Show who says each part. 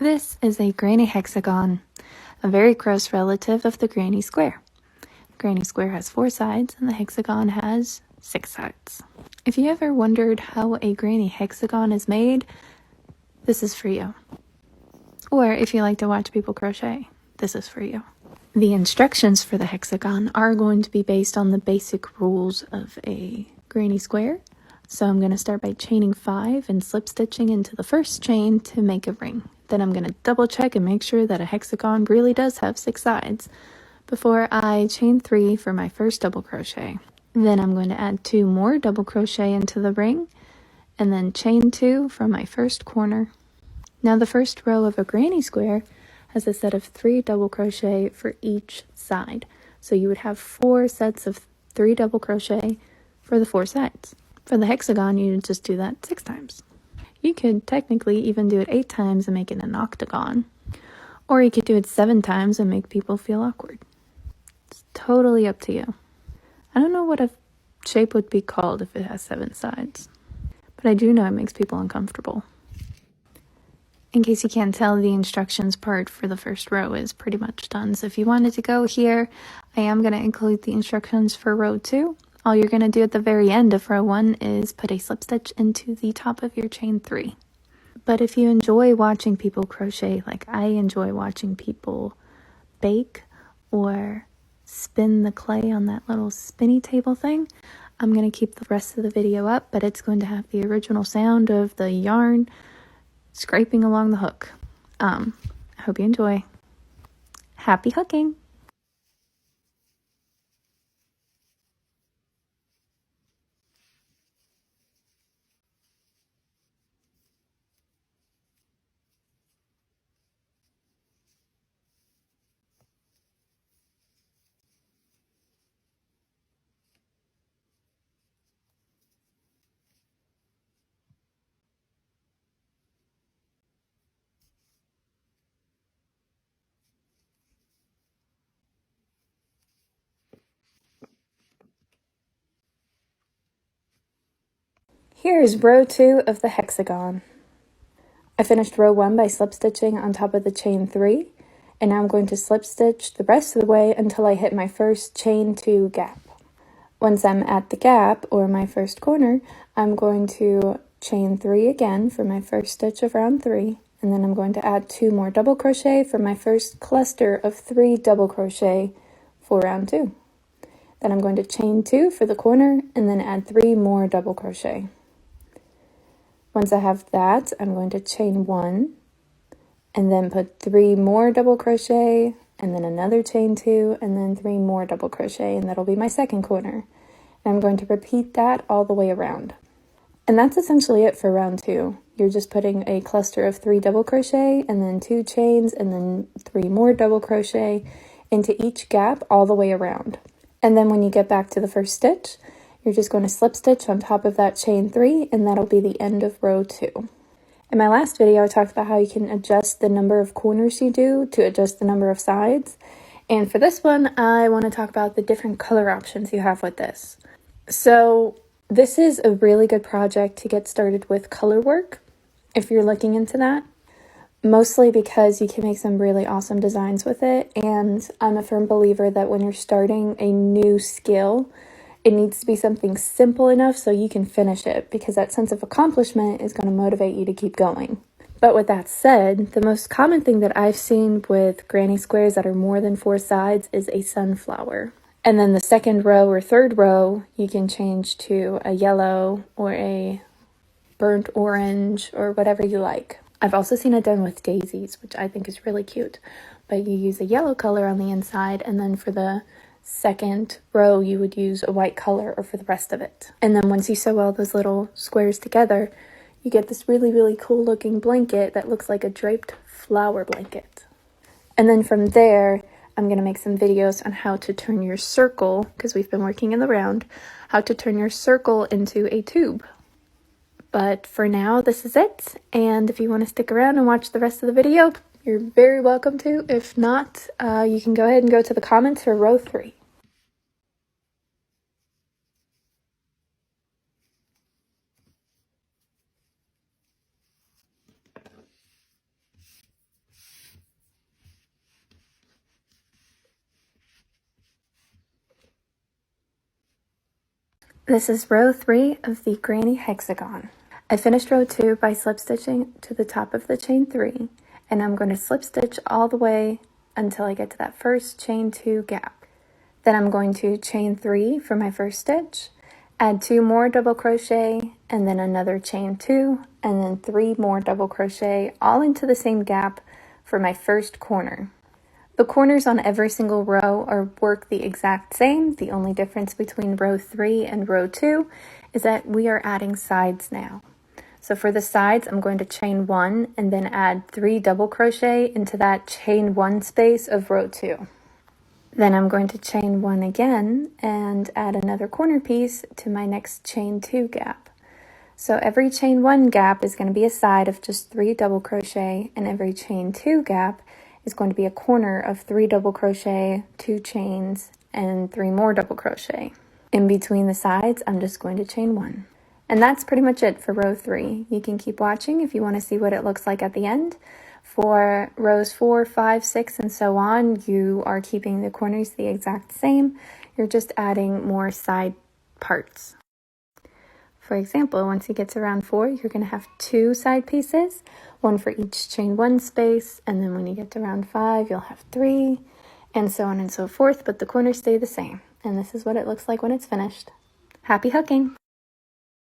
Speaker 1: This is a granny hexagon, a very close relative of the granny square. Granny square has 4 sides and the hexagon has 6 sides. If you ever wondered how a granny hexagon is made, this is for you. Or if you like to watch people crochet, this is for you. The instructions for the hexagon are going to be based on the basic rules of a granny square. So I'm going to start by chaining 5 and slip stitching into the first chain to make a ring. Then I'm going to double check and make sure that a hexagon really does have 6 sides before I chain 3 for my first double crochet. Then I'm going to add 2 more double crochet into the ring and then chain 2 from my first corner. Now the first row of a granny square has a set of 3 double crochet for each side. So you would have 4 sets of 3 double crochet for the 4 sides. For the hexagon, you just do that 6 times. You could technically even do it 8 times and make it an octagon. Or you could do it 7 times and make people feel awkward. It's totally up to you. I don't know what a shape would be called if it has 7 sides. But I do know it makes people uncomfortable. In case you can't tell, the instructions part for the first row is pretty much done. So if you wanted to go here, I am going to include the instructions for row 2. All you're going to do at the very end of row 1 is put a slip stitch into the top of your chain 3. But if you enjoy watching people crochet, like I enjoy watching people bake or spin the clay on that little spinny table thing, I'm going to keep the rest of the video up, but it's going to have the original sound of the yarn scraping along the hook. I hope you enjoy. Happy hooking! Here is row 2 of the hexagon. I finished row 1 by slip stitching on top of the chain 3, and now I'm going to slip stitch the rest of the way until I hit my first chain 2 gap. Once I'm at the gap, or my first corner, I'm going to chain 3 again for my first stitch of round 3, and then I'm going to add 2 more double crochet for my first cluster of 3 double crochet for round 2. Then I'm going to chain 2 for the corner, and then add 3 more double crochet. Once I have that, I'm going to chain 1 and then put 3 more double crochet and then another chain 2 and then 3 more double crochet, and that'll be my second corner. And I'm going to repeat that all the way around. And that's essentially it for round 2. You're just putting a cluster of 3 double crochet and then 2 chains and then 3 more double crochet into each gap all the way around. And then when you get back to the first stitch, you're just going to slip stitch on top of that chain 3, and that'll be the end of row 2. In my last video, I talked about how you can adjust the number of corners you do to adjust the number of sides. And for this one, I want to talk about the different color options you have with this. So this is a really good project to get started with color work, if you're looking into that. Mostly because you can make some really awesome designs with it. And I'm a firm believer that when you're starting a new skill, it needs to be something simple enough so you can finish it, because that sense of accomplishment is going to motivate you to keep going. But with that said, the most common thing that I've seen with granny squares that are more than 4 sides is a sunflower. And then the second row or third row, you can change to a yellow or a burnt orange or whatever you like. I've also seen it done with daisies, which I think is really cute. But you use a yellow color on the inside, and then for the second row you would use a white color, or for the rest of it. And then once you sew all those little squares together, you get this really cool looking blanket that looks like a draped flower blanket. And then from there, I'm going to make some videos on how to turn your circle, because we've been working in the round, how to turn your circle into a tube. But for now, this is it. And if you want to stick around and watch the rest of the video, you're very welcome to. If not, you can go ahead and go to the comments for row 3. This is row 3 of the granny hexagon. I finished row 2 by slip stitching to the top of the chain 3, and I'm going to slip stitch all the way until I get to that first chain 2 gap. Then I'm going to chain 3 for my first stitch, add 2 more double crochet, and then another chain 2, and then 3 more double crochet, all into the same gap for my first corner. The corners on every single row are work the exact same. The only difference between row 3 and row 2 is that we are adding sides now. So for the sides, I'm going to chain 1 and then add 3 double crochet into that chain 1 space of row 2. Then I'm going to chain 1 again and add another corner piece to my next chain 2 gap. So every chain 1 gap is going to be a side of just 3 double crochet, and every chain 2 gap is going to be a corner of 3 double crochet, 2 chains, and 3 more double crochet. In between the sides, I'm just going to chain 1. And that's pretty much it for row 3. You can keep watching if you want to see what it looks like at the end. For rows 4, 5, 6, and so on, you are keeping the corners the exact same. You're just adding more side parts. For example, once you get to round 4, you're going to have 2 side pieces, 1 for each chain 1 space, and then when you get to round 5, you'll have 3, and so on and so forth, but the corners stay the same. And this is what it looks like when it's finished. Happy hooking!